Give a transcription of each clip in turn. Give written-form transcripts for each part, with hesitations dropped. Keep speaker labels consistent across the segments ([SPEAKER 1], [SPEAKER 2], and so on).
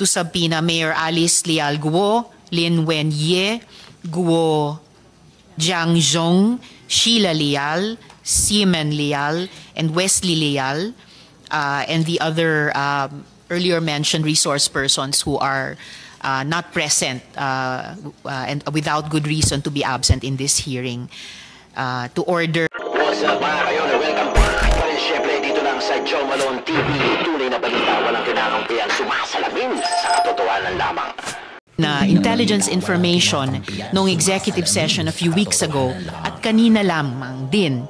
[SPEAKER 1] to subpoena Mayor Alice Leal Guo, Lin Wenye, Guo Jiangzhong, Sheila Leal, Seaman Leal, and Wesley Leal, and the other earlier mentioned resource persons who are not present and without good reason to be absent in this hearing, to order.
[SPEAKER 2] What's up mga kayo? Welcome back pa rin syempre dito lang sa Joe Malone TV. Tunay na balita, walang kinakampihan, sumasalamin sa katotohanan lamang.
[SPEAKER 1] Na intelligence information noong executive session a few weeks ago at kanina lamang din.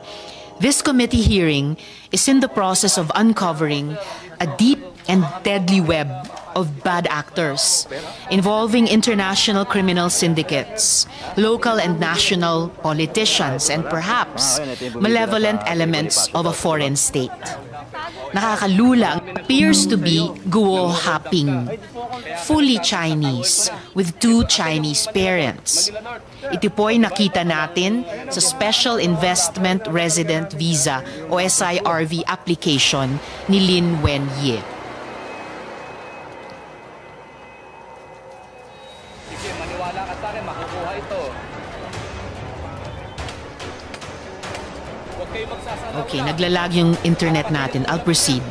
[SPEAKER 1] This committee hearing is in the process of uncovering a deep and deadly web of bad actors involving international criminal syndicates, local and national politicians, and perhaps malevolent elements of a foreign state. Nakakalula appears to be Guo Haping, fully Chinese with 2 Chinese parents. Ito po'y nakita natin sa Special Investment Resident Visa o SIRV application ni Lin Wenye.
[SPEAKER 3] Sige, maniwala ka sa akin, makukuha ito.
[SPEAKER 1] Okay, naglalag yung internet natin. I'll proceed.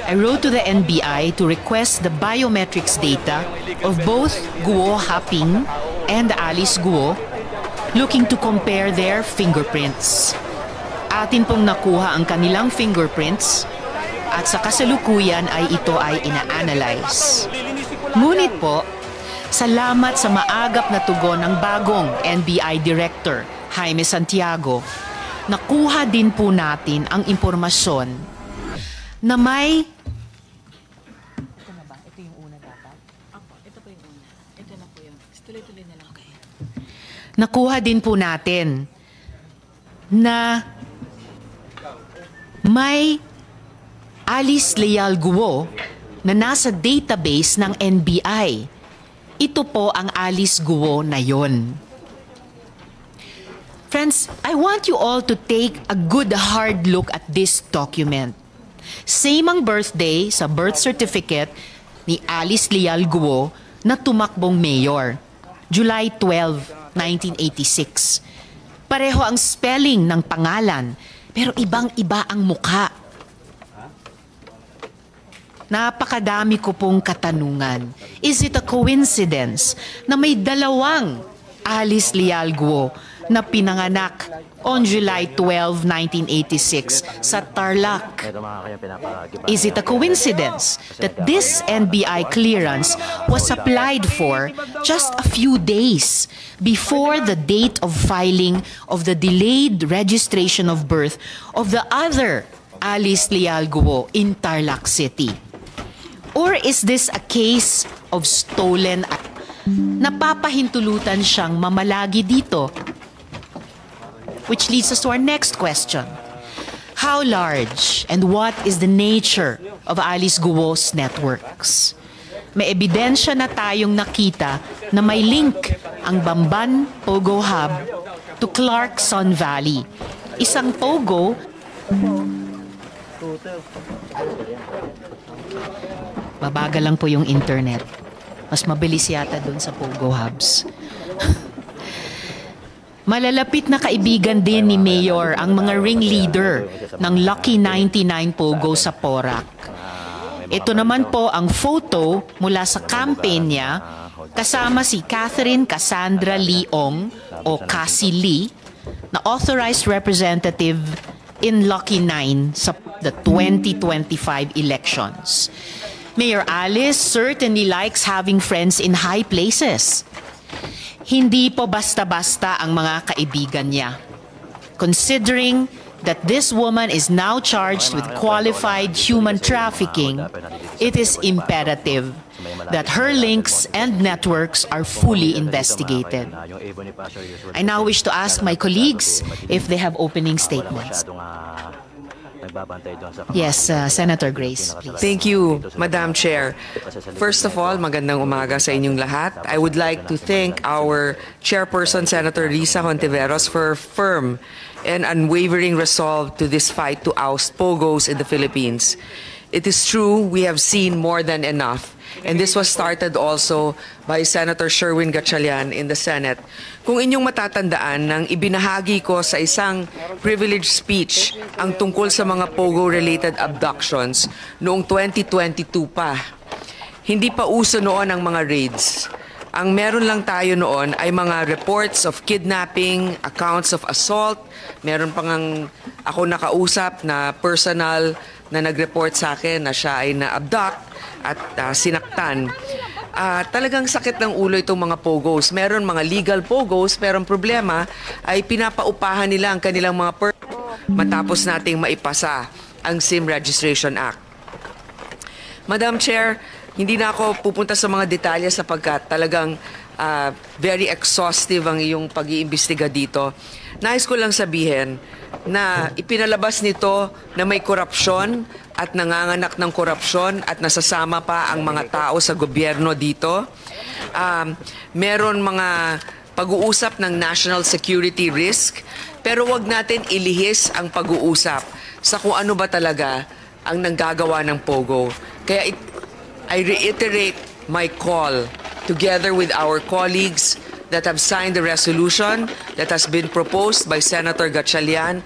[SPEAKER 1] I wrote to the NBI to request the biometrics data of both Guo Haping and Alice Guo, looking to compare their fingerprints. Atin pong nakuha ang kanilang fingerprints at sa kasalukuyan ay ito ay ina-analyze. Ngunit po, salamat sa maagap na tugon ng bagong NBI Director, Jaime Santiago, nakuha din po natin ang impormasyon na may... Ito na ba? Ito yung una dapat? Opo, ito po yung una. Ito na po yun. Tuloy-tuloy na lang. Okay. Nakuha din po natin na may Alice Leal Guo na nasa database ng NBI. Ito po ang Alice Guo na yon. Friends, I want you all to take a good hard look at this document. Same ang birthday sa birth certificate ni Alice Leal Guo na tumakbong mayor, July 12, 1986. Pareho ang spelling ng pangalan, pero ibang-iba ang mukha. Napakadami ko pong katanungan. Is it a coincidence na may dalawang Alice Leal Guo na pinanganak on July 12, 1986 sa Tarlac? Is it a coincidence that this NBI clearance was applied for just a few days before the date of filing of the delayed registration of birth of the other Alice Leal Guo in Tarlac City? Or is this a case of stolen? Napapahintulutan siyang mamalagi dito. Which leads us to our next question. How large and what is the nature of Alice Guo's networks? May ebidensya na tayong nakita na may link ang Bamban Pogo Hub to Clarkson Valley. Isang Pogo... Mabagal lang po yung internet. Mas mabilis yata doon sa Pogo Hubs. Malalapit na kaibigan din ni Mayor ang mga ringleader ng Lucky 99 Pogo sa Porac. Ito naman po ang photo mula sa campaign niya kasama si Catherine Cassandra Leong o Cassie Lee na authorized representative in Lucky 9 sa the 2025 elections. Mayor Alice certainly likes having friends in high places. Hindi po basta-basta ang mga kaibigan niya. Considering that this woman is now charged with qualified human trafficking, it is imperative that her links and networks are fully investigated. I now wish to ask my colleagues if they have opening statements. Yes, Senator Grace, please.
[SPEAKER 4] Thank you, Madam Chair. First of all, magandang umaga sa inyong lahat. I would like to thank our Chairperson, Senator Risa Hontiveros, for her firm and unwavering resolve to this fight to oust Pogos in the Philippines. It is true we have seen more than enough, and this was started also by Senator Sherwin Gatchalian in the Senate. Kung inyong matatandaan, nang ibinahagi ko sa isang privileged speech ang tungkol sa mga POGO-related abductions noong 2022 pa, hindi pa uso noon ang mga raids. Ang meron lang tayo noon ay mga reports of kidnapping, accounts of assault. Meron pang ako nakausap na personal na nag-report sa akin na siya ay na-abduct at sinaktan. Talagang sakit ng ulo itong mga POGOs. Meron mga legal POGOs, pero ang problema ay pinapaupahan nila ang kanilang mga matapos nating maipasa ang SIM Registration Act. Madam Chair, hindi na ako pupunta sa mga detalye sapagkat talagang very exhaustive ang iyong pag-iimbestiga dito. Nais ko lang sabihin na ipinalabas nito na may korupsyon at nanganganak ng korupsyon at nasasama pa ang mga tao sa gobyerno dito. Meron mga pag-uusap ng national security risk, pero wag natin ilihis ang pag-uusap sa kung ano ba talaga ang nanggagawa ng POGO. Kaya I reiterate my call together with our colleagues that have signed the resolution that has been proposed by Senator Gatchalian.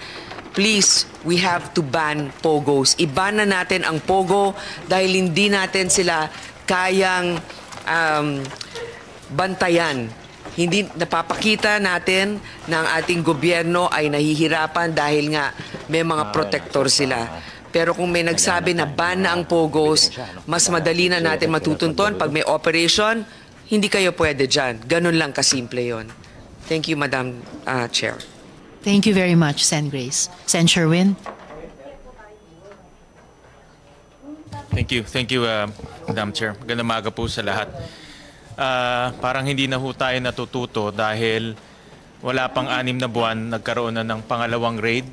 [SPEAKER 4] Please, we have to ban POGOs. Iban na natin ang POGO dahil hindi natin sila kayang bantayan. Hindi napapakita natin na ang ating gobyerno ay nahihirapan dahil nga may mga protector sila. Pero kung may nagsabi na ban na ang POGOs, mas madali na natin matutunton. Pag may operation, hindi kayo pwede dyan. Ganun lang kasimple yon. Thank you, Madam Chair.
[SPEAKER 1] Thank you very much, Sen. Grace. Sen. Sherwin?
[SPEAKER 5] Thank you, Madam Chair. Magandang umaga po sa lahat. Parang hindi na ho tayo natututo dahil wala pang 6 na buwan, nagkaroon na ng pangalawang raid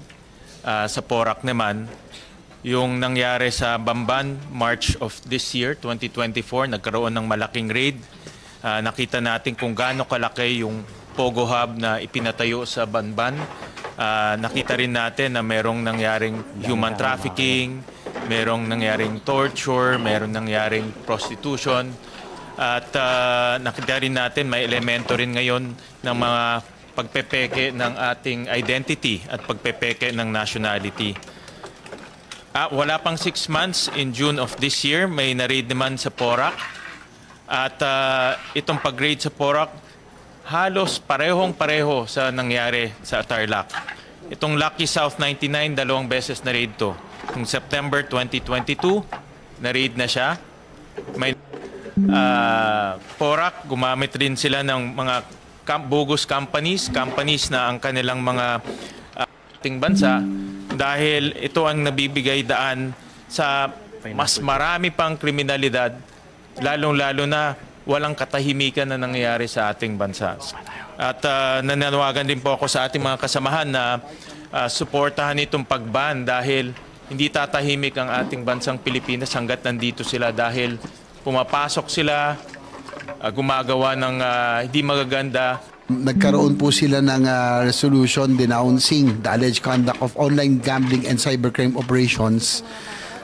[SPEAKER 5] sa Porac naman. Yung nangyari sa Bamban, March of this year, 2024, nagkaroon ng malaking raid. Nakita natin kung gaano kalaki yung POGO Hub na ipinatayo sa Bamban. Nakita rin natin na merong nangyaring human trafficking, merong nangyaring torture, merong nangyaring prostitution. At nakita rin natin may elemento rin ngayon ng mga pagpepeke ng ating identity at pagpepeke ng nationality. Wala pang 6 months, in June of this year, may na-raid naman sa Porac. At itong pag-raid sa Porac, halos parehong-pareho sa nangyari sa Tarlac. Itong Lucky South 99, 2 beses na-raid to. Noong September 2022, na-raid na siya. May Porac, gumamit rin sila ng mga bogus companies na ang kanilang mga ating bansa, dahil ito ang nabibigay daan sa mas marami pang kriminalidad, lalong-lalo na walang katahimikan na nangyayari sa ating bansa. At nananawagan din po ako sa ating mga kasamahan na suportahan itong pagban dahil hindi tatahimik ang ating bansang Pilipinas hanggat nandito sila, dahil pumapasok sila, gumagawa ng hindi magaganda.
[SPEAKER 6] Nagkaroon po sila ng resolution denouncing the alleged conduct of online gambling and cybercrime operations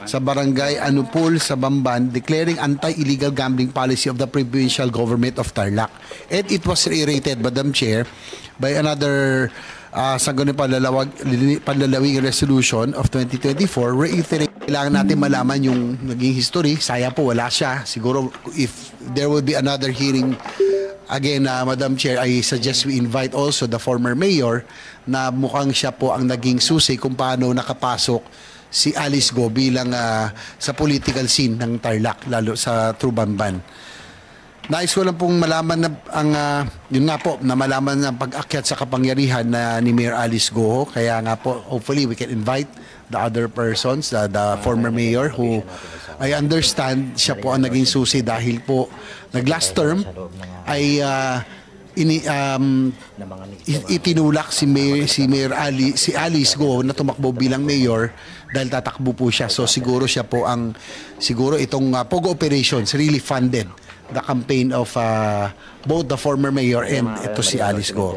[SPEAKER 6] sa barangay Anupol sa Bamban, declaring anti-illegal gambling policy of the provincial government of Tarlac. And it was reiterated, Madam Chair, by another panlalawig resolution of 2024, reiterate, kailangan natin malaman yung naging history. Saya po, wala siya. Siguro if there will be another hearing again, Madam Chair, I suggest we invite also the former mayor na mukhang siya po ang naging susi kung paano nakapasok si Alice Go bilang sa political scene ng Tarlac, lalo sa True Bamban. Nais ko lang pong malaman na yun nga po, na malaman na pag-akyat sa kapangyarihan na ni Mayor Alice Go. Kaya nga po, hopefully we can invite the other persons, the former mayor who I understand siya po ang naging susi dahil po nag-last term ay itinulak si Alice Go na tumakbo bilang mayor dahil tatakbo po siya. So siguro siya po siguro itong POGO operations really funded the campaign of both the former mayor and ito si Alice Go.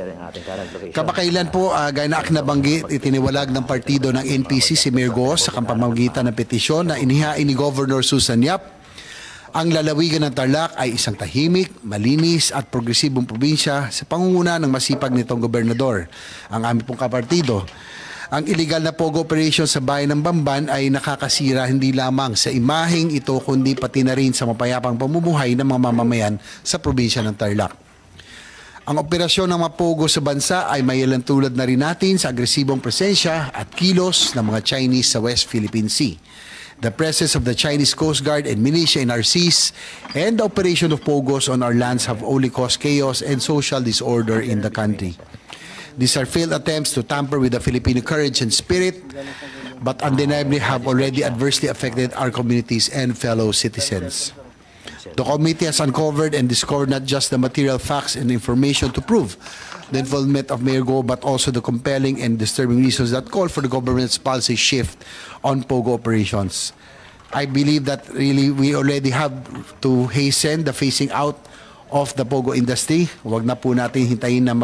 [SPEAKER 6] Kamakailan po, gaya na nabanggit, itiniwalag ng partido ng NPC si Mayor Go sa pamamagitan ng petisyon na inihain ni Governor Susan Yap Ang lalawigan ng Tarlac ay isang tahimik, malinis at progresibong probinsya sa pangunguna ng masipag nitong gobernador, ang aming pong kapartido. Ang illegal na pogo operation sa bayan ng Bamban ay nakakasira hindi lamang sa imaheng ito kundi pati na rin sa mapayapang pamumuhay ng mga mamamayan sa probinsya ng Tarlac. Ang operasyon ng mga pogo sa bansa ay mailalantulad na rin natin sa agresibong presensya at kilos ng mga Chinese sa West Philippine Sea. The presence of the Chinese Coast Guard and militia in our seas and the operation of pogos on our lands have only caused chaos and social disorder in the country. These are failed attempts to tamper with the Filipino courage and spirit, but undeniably have already adversely affected our communities and fellow citizens. The committee has uncovered and discovered not just the material facts and information to prove the involvement of Mayor Go, but also the compelling and disturbing reasons that call for the government's policy shift on POGO operations. I believe that really we already have to hasten the phasing out of the POGO industry. Huwag na po natin hintayin na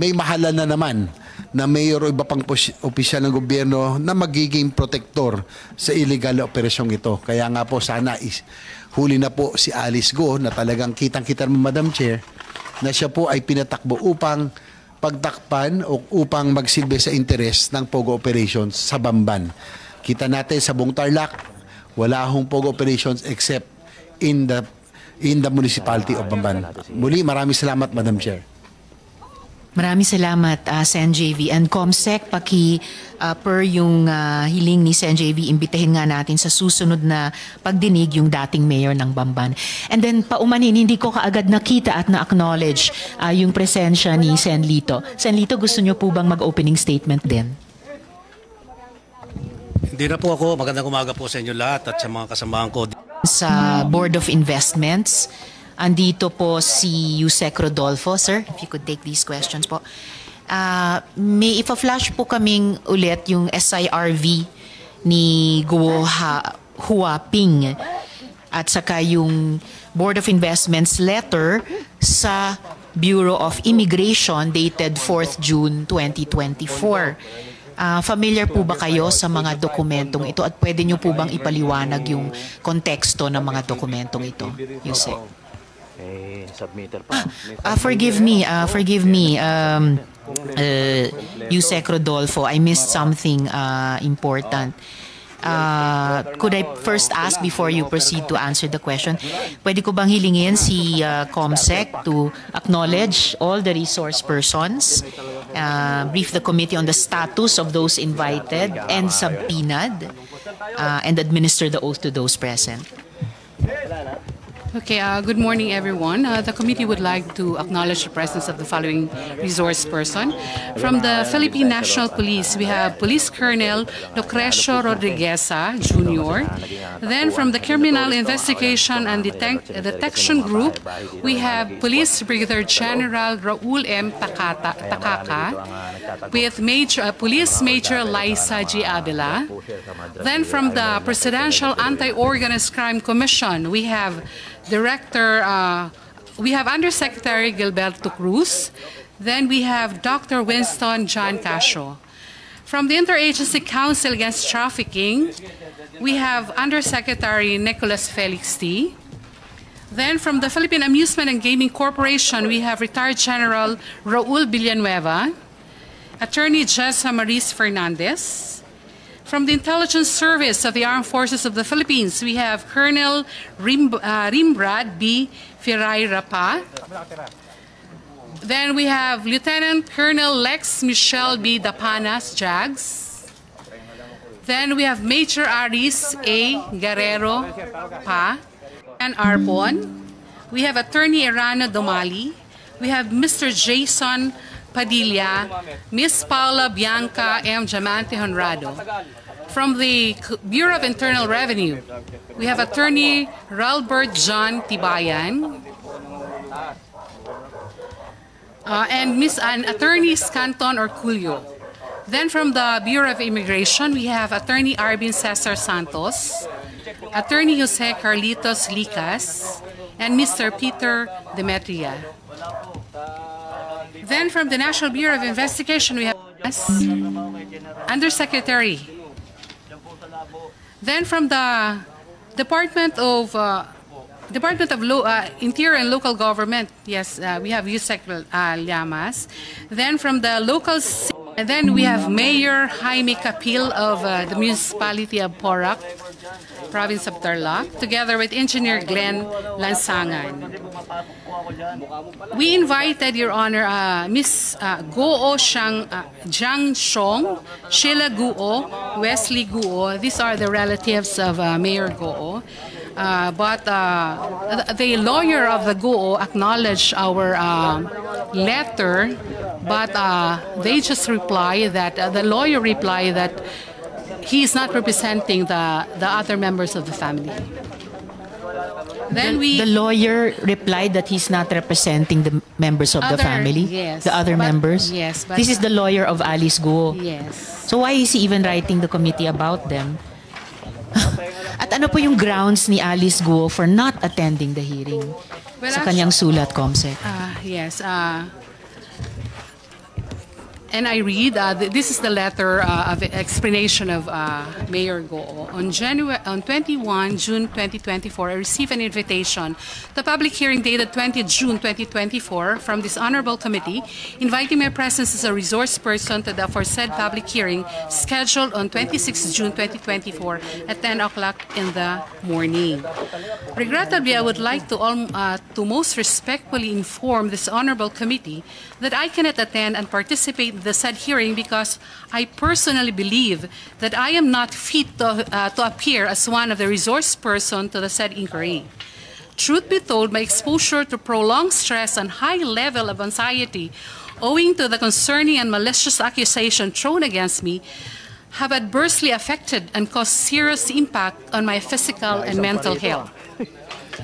[SPEAKER 6] may mahalan na naman na mayor o iba pang opisyal ng gobyerno na magiging protektor sa illegal na operasyong ito. Kaya nga po sana huli na po si Alice Go na talagang kitang-kita mo, Madam Chair, na siya po ay pinatakbo upang pagtakpan o upang magsilbi sa interes ng POGO operations sa Bamban. Kita natin sa buong Tarlac, wala hong POGO operations except in the municipality of Bamban. Muli, maraming salamat, Madam Chair.
[SPEAKER 1] Maraming salamat, Sen. JV. And Comsec, per yung hiling ni Sen. JV, imbitahin nga natin sa susunod na pagdinig yung dating mayor ng Bamban. And then, paumanin, hindi ko kaagad nakita at na-acknowledge yung presensya ni Sen. Lito. Sen. Lito, gusto nyo po bang mag-opening statement din?
[SPEAKER 7] Hindi na po ako. Magandang umaga po sa inyo lahat at sa mga kasamahan ko.
[SPEAKER 1] Sa Board of Investments, andito po si Yusek Rodolfo. Sir, if you could take these questions po. May ipa-flash po kaming ulit yung SIRV ni Guo Huaping at saka yung Board of Investments letter sa Bureau of Immigration dated 4th June 2024. Familiar po ba kayo sa mga dokumentong ito at pwede nyo po bang ipaliwanag yung konteksto ng mga dokumentong ito, Yusek? Forgive me, Yusek Rodolfo, I missed something important. Could I first ask before you proceed to answer the question, pwede ko bang hilingin si Comsec to acknowledge all the resource persons, brief the committee on the status of those invited and subpoenaed, and administer the oath to those present?
[SPEAKER 8] Okay, good morning, everyone. The committee would like to acknowledge the presence of the following resource person. From the Philippine National Police, we have Police Colonel Lucrecio Rodrigueza, Jr. Then from the Criminal Investigation and Detection Group, we have Police Brigadier General Raul M. Takaka, with Police Major Liza G. Avila. Then from the Presidential Anti-Organized Crime Commission, we have Undersecretary Gilberto Cruz. Then we have Dr. Winston John Casio. From the Interagency Council Against Trafficking, we have Undersecretary Nicholas Felix T. Then from the Philippine Amusement and Gaming Corporation, we have Retired General Raul Villanueva, Attorney Jessa Maris Fernandez. From the Intelligence Service of the Armed Forces of the Philippines, we have Colonel Rimbrad B. Firay-Rapa. Then we have Lieutenant Colonel Lex Michelle B. Dapanas, JAGS. Then we have Major Aris A. Guerrero Pa and Arbon. We have Attorney Erano Domali. We have Mr. Jason Padilla, Miss Paula Bianca M. Diamante Honrado. From the Bureau of Internal Revenue, we have Attorney Ralbert John Tibayan and Attorney Scanton Orculio. Then from the Bureau of Immigration, we have Attorney Arvin Cesar Santos, Attorney Jose Carlitos Licas, and Mr. Peter Demetria. Then from the National Bureau of Investigation, we have Undersecretary. Then from the Department of Department of Interior and Local Government, yes, we have Yusek Llamas. Then from the local, and then we have Mayor Jaime Capil of the municipality of Porac, province of Tarlac, together with Engineer Glenn Lansangan. We invited, Your Honor, Ms. Guo Jiang Shong, Sheila Guo, Wesley Guo. These are the relatives of Mayor Guo. But the lawyer of the Guo acknowledged our letter, but they just reply that, the lawyer replied that he is not representing the other members of the family. Then
[SPEAKER 1] the lawyer replied that he's not representing the members of the family?
[SPEAKER 8] Yes.
[SPEAKER 1] The other members?
[SPEAKER 8] Yes. But,
[SPEAKER 1] this is the lawyer of Alice Guo.
[SPEAKER 8] Yes.
[SPEAKER 1] So why is he even writing the committee about them? At ano po yung grounds ni Alice Guo for not attending the hearing sa kanyang sulat, Comsec?
[SPEAKER 8] Yes. And I read, this is the letter of explanation of Mayor Guo. On 21 June 2024, I received an invitation to a public hearing dated 20 June 2024 from this honorable committee, inviting my presence as a resource person to the aforesaid public hearing scheduled on 26 June 2024 at 10 o'clock in the morning. Regrettably, I would like to most respectfully inform this honorable committee that I cannot attend and participate in the said hearing because I personally believe that I am not fit to appear as one of the resource person to the said inquiry. Truth be told, my exposure to prolonged stress and high level of anxiety owing to the concerning and malicious accusation thrown against me have adversely affected and caused serious impact on my physical and mental health.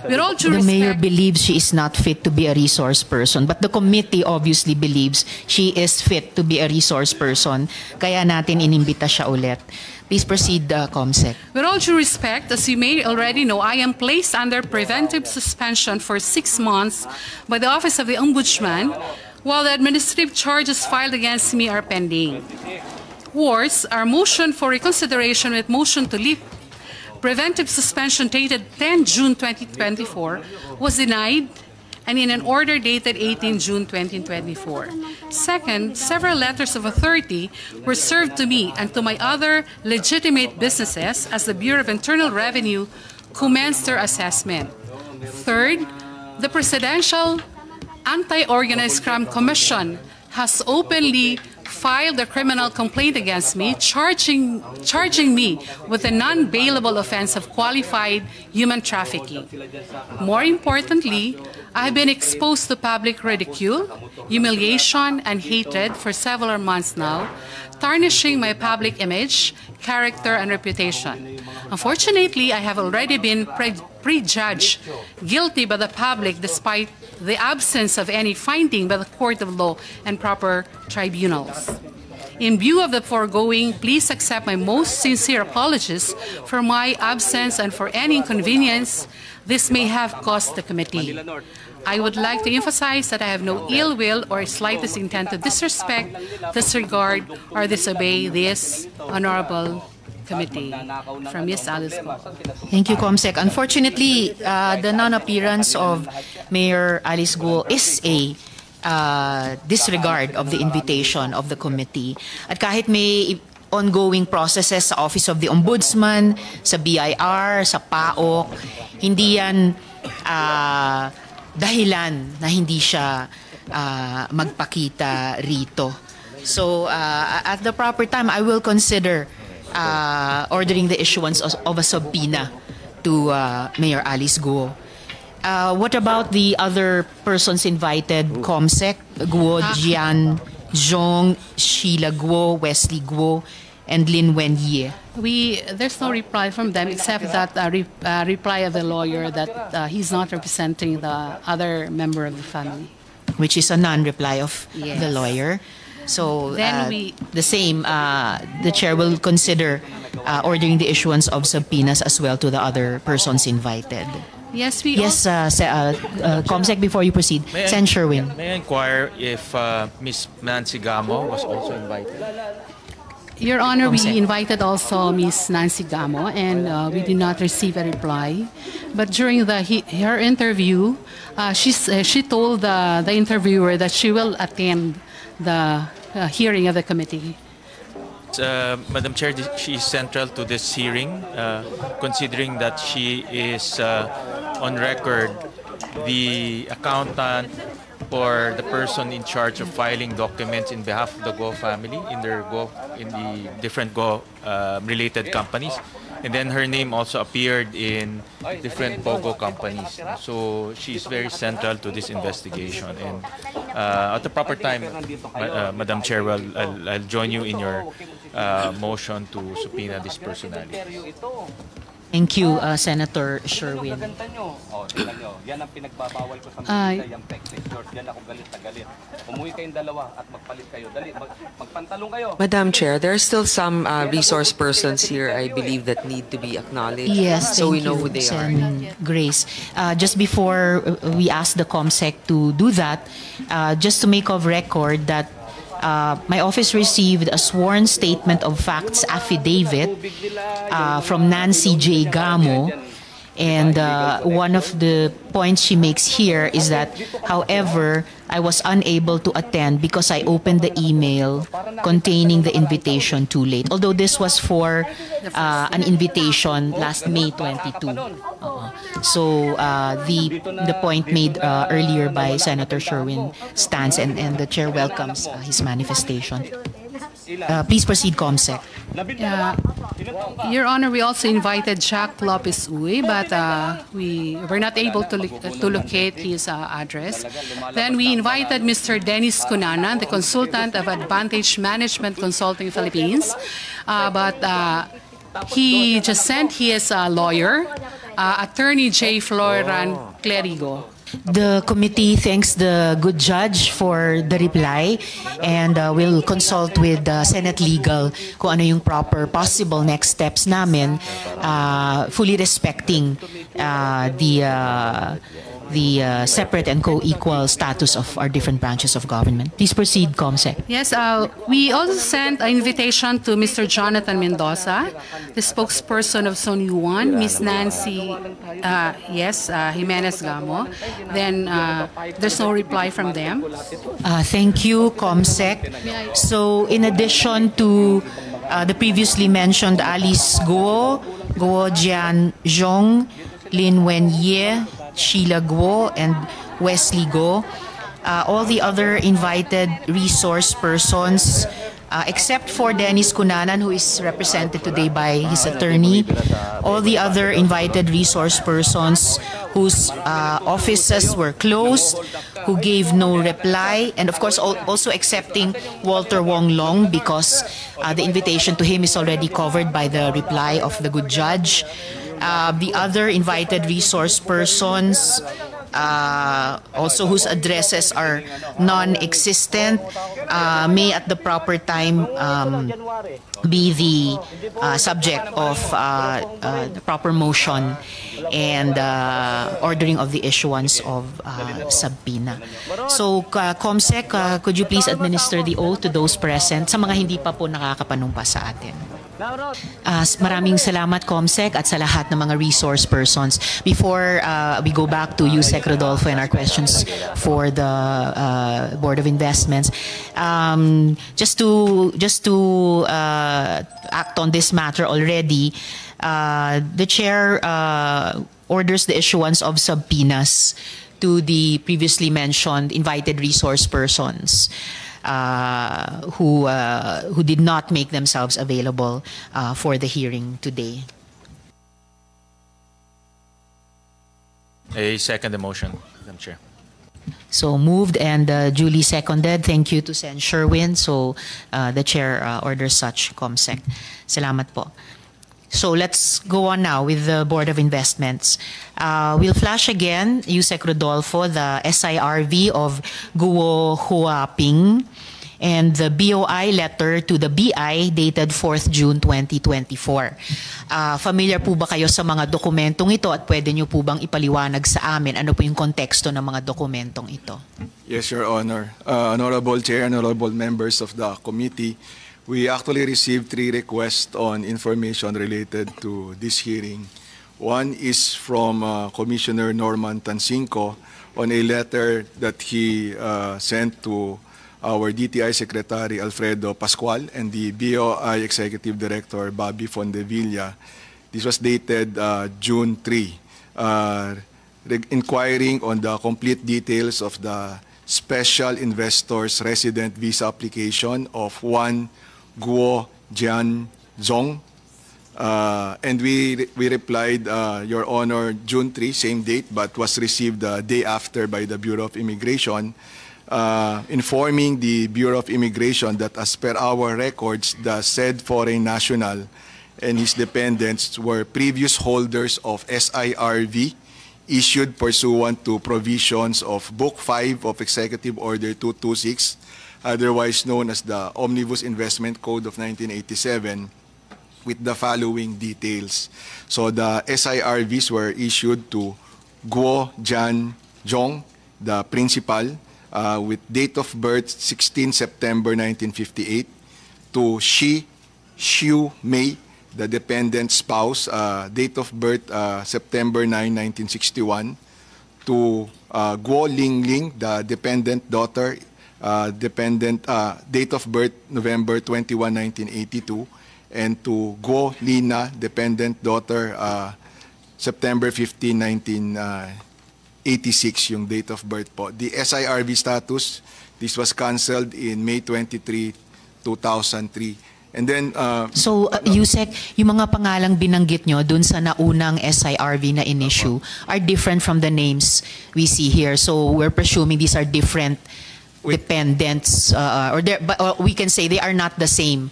[SPEAKER 8] With all due
[SPEAKER 1] the mayor
[SPEAKER 8] respect,
[SPEAKER 1] believes she is not fit to be a resource person, but the committee obviously believes she is fit to be a resource person. Kaya natin inimbita siya ulit. Please proceed, Comsec.
[SPEAKER 8] with all due respect, as you may already know, I am placed under preventive suspension for 6 months by the Office of the Ombudsman, while the administrative charges filed against me are pending. Worse, our motion for reconsideration with motion to lift preventive suspension dated 10 June 2024 was denied, and in an order dated 18 June 2024. Second, several letters of authority were served to me and to my other legitimate businesses as the Bureau of Internal Revenue commenced their assessment. Third, the Presidential Anti-Organized Crime Commission has openly filed a criminal complaint against me, charging me with a non-bailable offense of qualified human trafficking. More importantly, I have been exposed to public ridicule, humiliation, and hatred for several months now, tarnishing my public image, character, and reputation. Unfortunately, I have already been prejudged guilty by the public despite the absence of any finding by the court of law and proper tribunals. In view of the foregoing, please accept my most sincere apologies for my absence and for any inconvenience this may have caused the committee. I would like to emphasize that I have no ill will or slightest intent to disrespect, disregard, or disobey this honorable committee. From Ms. Alice Guo.
[SPEAKER 1] Thank you, Comsec. Unfortunately, the non-appearance of Mayor Alice Guo is a disregard of the invitation of the committee. At kahit may ongoing processes sa Office of the Ombudsman, sa BIR, sa PAOK, hindi yan dahilan na hindi siya magpakita rito. So, at the proper time, I will consider ordering the issuance of a subpoena to Mayor Alice Guo. What about the other persons invited? Comsec, Guo Jian Zhong, Sheila Guo, Wesley Guo, and Lin Wenye.
[SPEAKER 8] There's no reply from them except that reply of the lawyer that he's not representing the other member of the family.
[SPEAKER 1] Which is a non-reply of
[SPEAKER 8] Yes.
[SPEAKER 1] the lawyer. So
[SPEAKER 8] Then
[SPEAKER 1] the chair will consider ordering the issuance of subpoenas as well to the other persons invited.
[SPEAKER 8] Yes, we
[SPEAKER 1] Yes, Comsec, before you proceed, Sen Sherwin.
[SPEAKER 5] May I inquire if Ms. Nancy Gamo was also invited?
[SPEAKER 8] Your Honor, we
[SPEAKER 1] Comsec.
[SPEAKER 8] invited also Ms. Nancy Gamo, and we did not receive a reply. But during her interview, she told the interviewer that she will attend the hearing of the committee.
[SPEAKER 5] Madam Chair, she is central to this hearing, considering that she is on record the accountant or the person in charge of filing documents in behalf of the Go family in the different Go related companies. And then her name also appeared in different POGO companies. So she's very central to this investigation. And at the proper time, Madam Chair, I'll join you in your motion to subpoena this personality.
[SPEAKER 1] Thank you, Senator Sherwin.
[SPEAKER 3] Gaganta nyo. O, tingnan nyo. Yan ang pinagbabawal ko sa mga yung text George. Yan ako galit na galit. Umuwi kayong dalawa at magpalit kayo. Dali, magpantalong kayo.
[SPEAKER 4] Madam Chair, there are still some resource persons here, I believe, that need to be acknowledged.
[SPEAKER 1] Yes,
[SPEAKER 4] so we
[SPEAKER 1] thank
[SPEAKER 4] know
[SPEAKER 1] you,
[SPEAKER 4] who they
[SPEAKER 1] Sen.
[SPEAKER 4] are.
[SPEAKER 1] Grace. Just before we ask the COMSEC to do that, just to make of record that my office received a sworn statement of facts affidavit from Nancy J. Gamo. And one of the points she makes here is that, however, I was unable to attend because I opened the email containing the invitation too late. Although this was for an invitation last May 22. So the point made earlier by Senator Sherwin stands, and the chair welcomes his manifestation. Please proceed, COMSEC.
[SPEAKER 8] Your Honor, we also invited Jack Lopez Uy, but we were not able to locate his address. Then we invited Mr. Dennis Cunanan, the consultant of Advantage Management Consulting Philippines, but he just sent his lawyer, Attorney J. Floran Clerigo.
[SPEAKER 1] The committee thanks the good judge for the reply, and will consult with Senate Legal kung ano yung proper possible next steps namin, fully respecting the separate and co-equal status of our different branches of government. Please proceed, COMSEC.
[SPEAKER 8] Yes, we also sent an invitation to Mr. Jonathan Mendoza, the spokesperson of Son Yuan, Ms. Nancy, Jimenez Gamo. Then there's no reply from them.
[SPEAKER 1] Thank you, COMSEC. So, in addition to the previously mentioned Alice Guo, Guo Jian Zhong, Lin Wen Ye, Sheila Guo, and Wesley Guo, all the other invited resource persons, except for Dennis Cunanan, who is represented today by his attorney, all the other invited resource persons whose offices were closed, who gave no reply, and of course also accepting Walter Wong Long, because the invitation to him is already covered by the reply of the good judge. The other invited resource persons, also whose addresses are non-existent, may at the proper time be the subject of the proper motion and ordering of the issuance of subpoena. So, COMSEC, could you please administer the oath to those present sa mga hindi pa po nakakapanumpa sa atin? Maraming salamat, COMSEC, at sa lahat ng mga resource persons. Before we go back to you, Sec. Rodolfo, and our questions for the Board of Investments, just to act on this matter already, the Chair orders the issuance of subpoenas to the previously mentioned invited resource persons who did not make themselves available for the hearing today.
[SPEAKER 5] I second the motion, Madam Chair.
[SPEAKER 1] So moved and duly seconded. Thank you to Sen. Sherwin. So the Chair orders such, COMSEC. Salamat po. So let's go on now with the Board of Investments. We'll flash again, Yusek Rodolfo, the SIRV of Guo Huaping and the BOI letter to the BI dated 4th June 2024. Familiar po ba kayo sa mga dokumentong ito at pwede nyo po bang ipaliwanag sa amin ano po yung konteksto ng mga dokumentong ito?
[SPEAKER 9] Yes, Your Honor. Honorable Chair, honorable members of the committee, We actually received 3 requests on information related to this hearing. One is from Commissioner Norman Tansinco on a letter that he sent to our DTI Secretary Alfredo Pascual and the BOI Executive Director Bobby Fondevilla. This was dated June 3, inquiring on the complete details of the special investors resident visa application of one Guo Jianzhong. And we replied, Your Honor, June 3, same date, but was received the day after by the Bureau of Immigration, informing the Bureau of Immigration that as per our records, the said foreign national and his dependents were previous holders of SIRV issued pursuant to provisions of Book 5 of Executive Order 226, otherwise known as the Omnibus Investment Code of 1987, with the following details. So the SIRVs were issued to Guo Jianzhong, the principal, with date of birth 16 September 1958, to Shi Xiu Mei, the dependent spouse, date of birth September 9, 1961, to Guo Lingling, the dependent daughter, date of birth November 21, 1982, and to Guo Lina, dependent daughter, September 15, 1986, yung date of birth po. The SIRV status, this was cancelled in May 23, 2003. And then,
[SPEAKER 1] Yusek, yung mga pangalang binanggit nyo dun sa naunang SIRV na in-issue are different from the names we see here. So we're presuming these are different dependents, or we can say they are not the same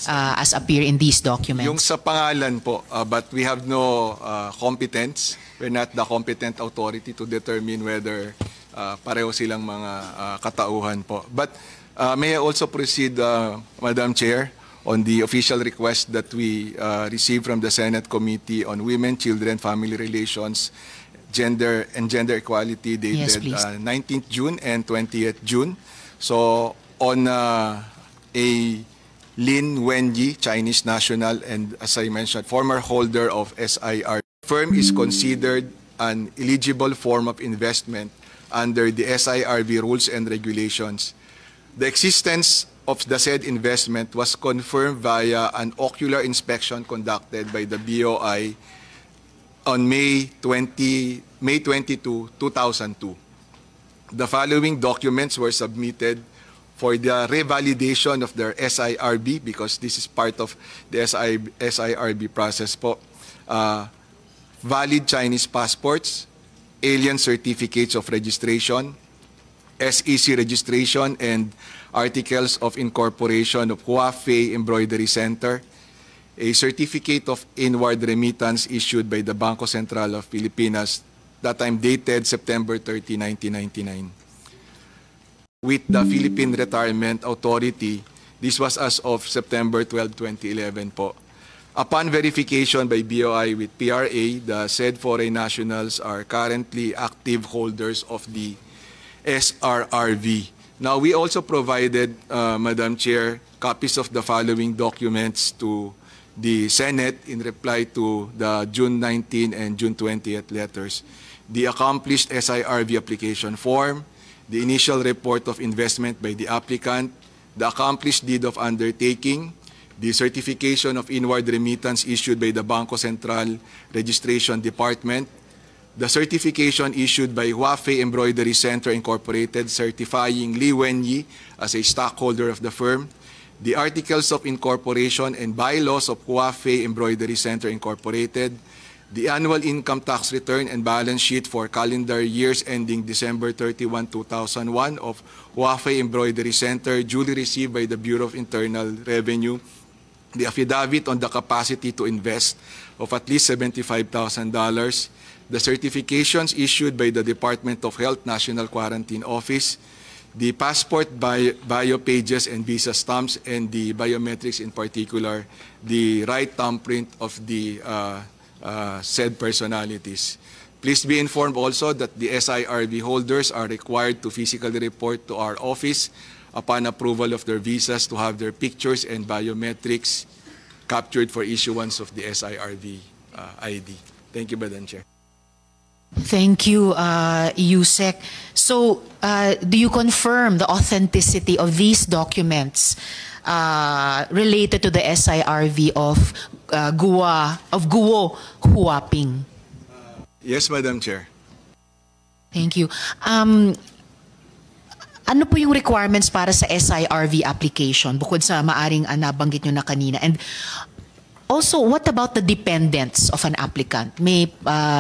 [SPEAKER 1] as appear in these documents.
[SPEAKER 9] Yung sa pangalan po, but we have no competence. We're not the competent authority to determine whether pareho silang mga katauhan po. But may I also proceed, Madam Chair, on the official request that we received from the Senate Committee on Women, Children, Family Relations, Gender and Gender Equality, dated 19th June and 20th June. So on a Lin Wenyi, Chinese national, and as I mentioned, former holder of SIR, firm is considered an eligible form of investment under the SIRV rules and regulations. The existence of the said investment was confirmed via an ocular inspection conducted by the BOI on May 22, 2002. The following documents were submitted for the revalidation of their SIRB, because this is part of the SIRB process po. Valid Chinese passports, alien certificates of registration, SEC registration, and articles of incorporation of Huafei Embroidery Center, a certificate of inward remittance issued by the Bangko Sentral of Filipinas, that time dated September 30, 1999. With the Philippine Retirement Authority, this was as of September 12, 2011 po. Upon verification by BOI with PRA, the said foreign nationals are currently active holders of the SRRV. Now, we also provided, Madam Chair, copies of the following documents to the Senate in reply to the June 19 and June 20th letters. The accomplished SIRV application form, the initial report of investment by the applicant, the accomplished deed of undertaking, the certification of inward remittance issued by the Bangko Sentral Registration Department, the certification issued by Huafei Embroidery Center Incorporated certifying Li Wenyi as a stockholder of the firm, the articles of incorporation and bylaws of Huafei Embroidery Center Incorporated, the annual income tax return and balance sheet for calendar years ending December 31, 2001 of Huafei Embroidery Center duly received by the Bureau of Internal Revenue, the affidavit on the capacity to invest of at least $75,000, the certifications issued by the Department of Health National Quarantine Office, the passport bio pages and visa stamps, and the biometrics, in particular, the right thumbprint of the said personalities. Please be informed also that the SIRV holders are required to physically report to our office upon approval of their visas to have their pictures and biometrics captured for issuance of the SIRV ID. Thank you, Madam Chair.
[SPEAKER 1] Thank you, Yusek. So, do you confirm the authenticity of these documents related to the SIRV of Guo Huaping?
[SPEAKER 9] Yes, Madam Chair.
[SPEAKER 1] Thank you. Ano po yung requirements para sa SIRV application bukod sa maaring nabanggit nyo na kanina? And also, what about the dependents of an applicant? May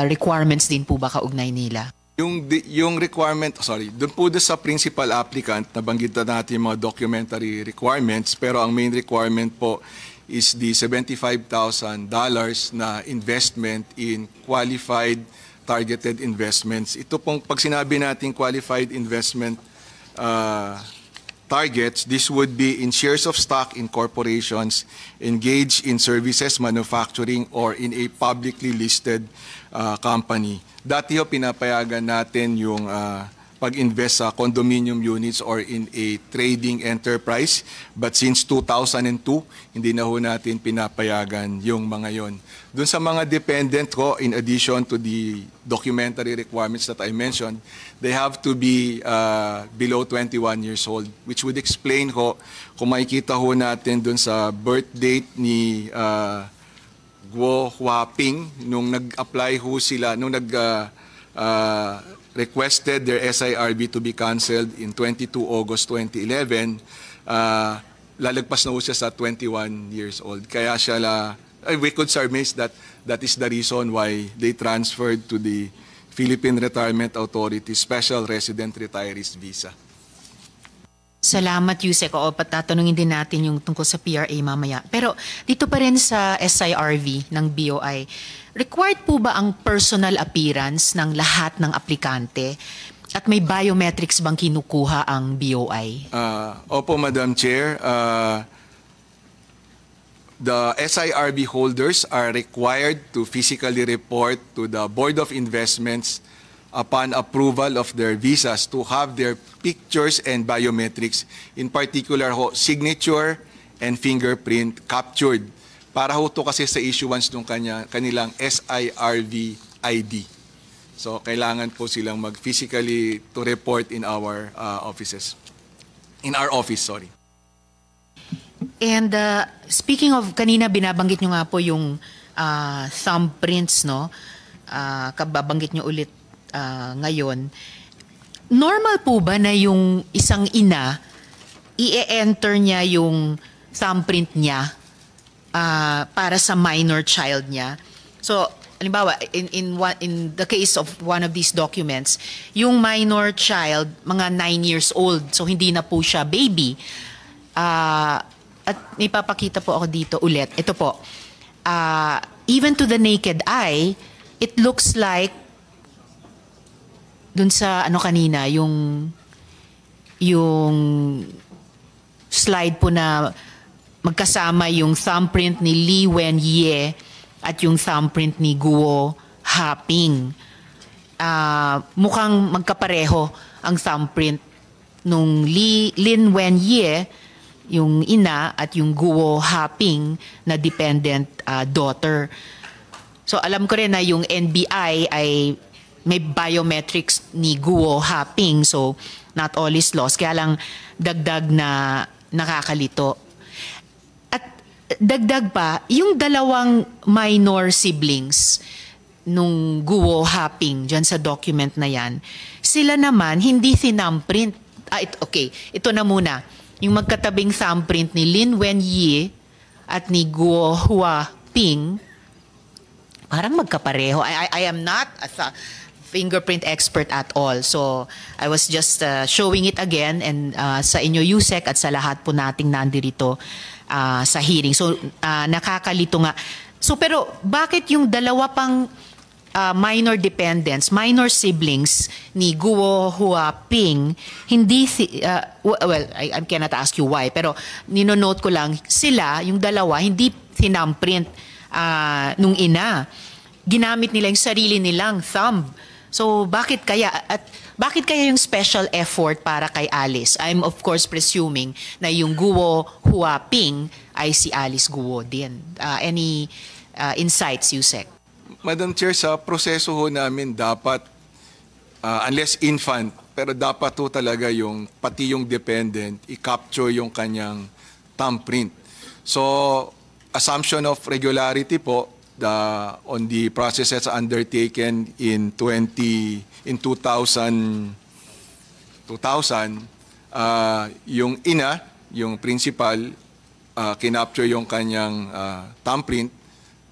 [SPEAKER 1] requirements din po ba kaugnay nila?
[SPEAKER 9] Yung requirement, doon po sa principal applicant, nabanggit na natin yung mga documentary requirements, pero ang main requirement po is the $75,000 na investment in qualified targeted investments. Ito pong pag sinabi natin qualified investment targets, this would be in shares of stock in corporations engaged in services, manufacturing, or in a publicly listed company. Dati ho, pinapayagan natin yung pag-invest sa condominium units or in a trading enterprise. But since 2002, hindi na ho natin pinapayagan yung mga yon. Doon sa mga dependent ko, in addition to the documentary requirements that I mentioned, they have to be below 21 years old, which would explain ho, kung makikita ho natin doon sa birth date ni Guo Huaping, nung nag-apply ho sila, nung requested their SIRB to be canceled in 22 August 2011, lalagpas na ho siya sa 21 years old. Kaya siya we could surmise that that is the reason why they transferred to the Philippine Retirement Authority Special Resident Retirees Visa.
[SPEAKER 1] Salamat, Yusek. Oo, patatanungin din natin yung tungkol sa PRA mamaya. Pero dito pa rin sa SIRV ng BOI, required po ba ang personal appearance ng lahat ng aplikante? At may biometrics bang kinukuha ang BOI?
[SPEAKER 9] Opo, Madam Chair. The SIRB holders are required to physically report to the Board of Investments upon approval of their visas to have their pictures and biometrics, in particular ho, signature and fingerprint captured. Para ho to kasi sa issuance ng kanilang SIRV ID. So kailangan po silang mag-physically to report in our offices. In our office, sorry.
[SPEAKER 1] And speaking of, kanina binabanggit nyo nga po yung thumbprints, no? Kababanggit nyo ulit ngayon. Normal po ba na yung isang ina, i-enter niya yung thumbprint niya para sa minor child niya? So, halimbawa, in the case of one of these documents, yung minor child, mga 9 years old, so hindi na po siya baby. At ipapakita po ako dito ulit. Ito po. Even to the naked eye, it looks like dun sa ano kanina, yung slide po na magkasama yung thumbprint ni Li Wenye at yung thumbprint ni Guo Haping. Mukhang magkapareho ang thumbprint nung Lin Wenye, yung ina, at yung Guo Haping na dependent daughter. So alam ko rin na yung NBI ay may biometrics ni Guo Haping, so not all is lost. Kaya lang dagdag na nakakalito. At dagdag pa, yung dalawang minor siblings nung Guo Haping dyan sa document na yan, sila naman hindi thumbprint. Okay, ito na muna. Yung magkatabing thumbprint ni Lin Wenye at ni Guo Huaping, parang magkapareho. I am not a fingerprint expert at all. So, I was just showing it again and sa inyo, Yusek, at sa lahat po nating nandirito sa hearing. So, nakakalito nga. So, pero bakit yung dalawa pang minor dependents, minor siblings ni Guo Huaping, hindi, well, I cannot ask you why, pero ninonote ko lang, sila, yung dalawa, hindi thumbprint nung ina. Ginamit nila yung sarili nilang thumb So bakit kaya yung special effort para kay Alice? I'm of course presuming na yung Guo Huaping ay si Alice Guo din. Any insights, Yusek?
[SPEAKER 9] Madam Chair, sa proseso ho namin dapat, unless infant, pero dapat ho talaga yung pati yung dependent, i-capture yung kanyang thumbprint. So, assumption of regularity po on the processes undertaken in 2000, yung ina, yung principal, kinapture yung kanyang thumbprint,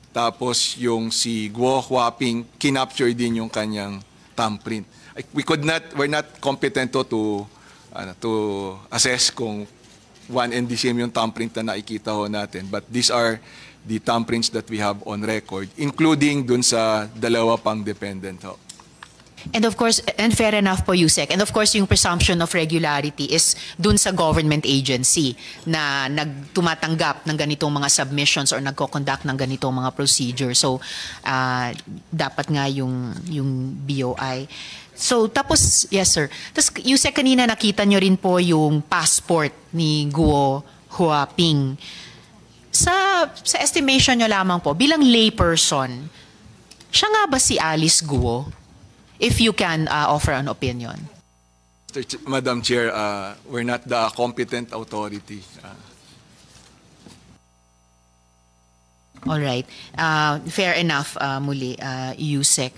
[SPEAKER 9] tapos yung si Guo Huaping kinapture din yung kanyang thumbprint. We're not competent to assess kung one and the same yung thumbprint na nakikita ho natin. But these are the thumbprints that we have on record, including dun sa dalawa pang dependent ho.
[SPEAKER 1] And of course, and fair enough po, Yusek. And of course, yung presumption of regularity is dun sa government agency na tumatanggap ng ganitong mga submissions or nagko-conduct ng ganitong mga procedures. So, dapat nga yung BOI. So, tapos, yes sir. Tapos, Yusek, kanina nakita nyo rin po yung passport ni Guo Huaping. Sa estimation nyo lamang po, bilang layperson, siya nga ba si Alice Guo? If you can offer an opinion.
[SPEAKER 9] Madam Chair, we're not the competent authority.
[SPEAKER 1] All right. Fair enough, muli, Yusek.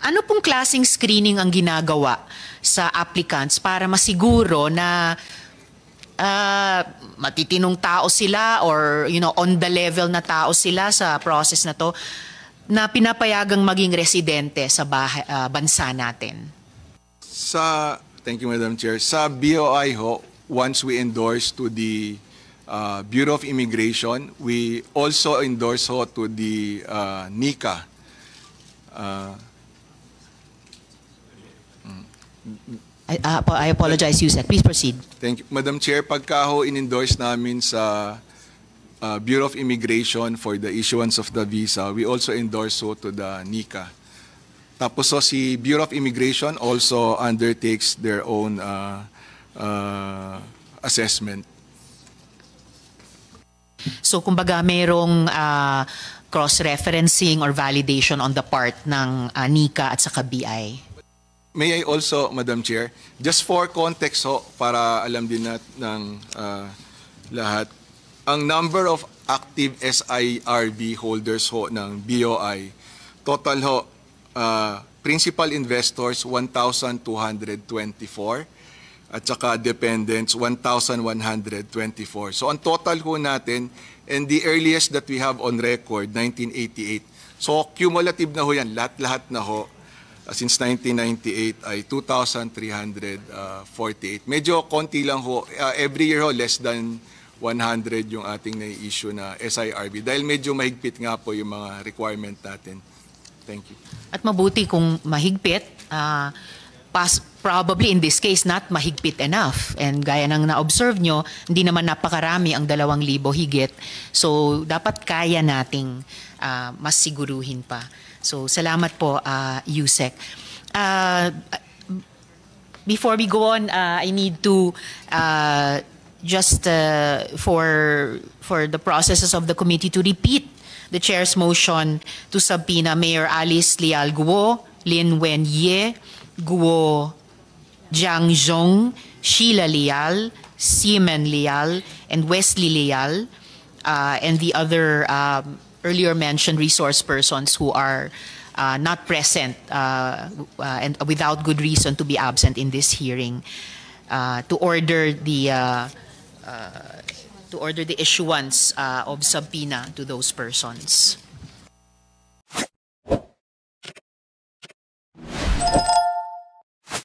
[SPEAKER 1] Ano pong klaseng screening ang ginagawa sa applicants para masiguro na matitinong tao sila or on the level na tao sila sa process na to na pinapayagang maging residente sa bansa natin?
[SPEAKER 9] Thank you, Madam Chair. Sa BOI ho, once we endorse to the Bureau of Immigration, we also endorse ho to the NICA.
[SPEAKER 1] I apologize, Yusek. Please proceed.
[SPEAKER 9] Thank you. Madam Chair, pagka ho in-endorse namin sa Bureau of Immigration for the issuance of the visa, we also endorse ho to the NICA. Tapos so si Bureau of Immigration also undertakes their own assessment.
[SPEAKER 1] So kumbaga mayroong cross-referencing or validation on the part ng NICA at saka BI.
[SPEAKER 9] May I also, Madam Chair, just for context ho, para alam din ng lahat, ang number of active SIRB holders ho ng BOI, total ho, principal investors 1,224 at saka dependents 1,124. So ang total ho natin, and the earliest that we have on record, 1988. So cumulative na ho yan, lahat na ho, since 1998 ay 2,348. Medyo konti lang ho, every year ho, less than 100 yung ating na-issue na SIRB dahil medyo mahigpit nga po yung mga requirement natin. Thank you.
[SPEAKER 1] At mabuti kung mahigpit, probably in this case not mahigpit enough. And gaya ng na-observe nyo, hindi naman napakarami ang 2,000 higit. So dapat kaya nating mas siguruhin pa. So salamat po, Yusek. Before we go on, I need to just for the processes of the committee to repeat the chair's motion to subpoena Mayor Alice Leal Guo, Lin Wen Ye, Guo Jiangzhong, Sheila Leal, Seaman Leal, and Wesley Leal, and the other earlier mentioned resource persons who are not present and without good reason to be absent in this hearing, to order the issuance of subpoena to those persons.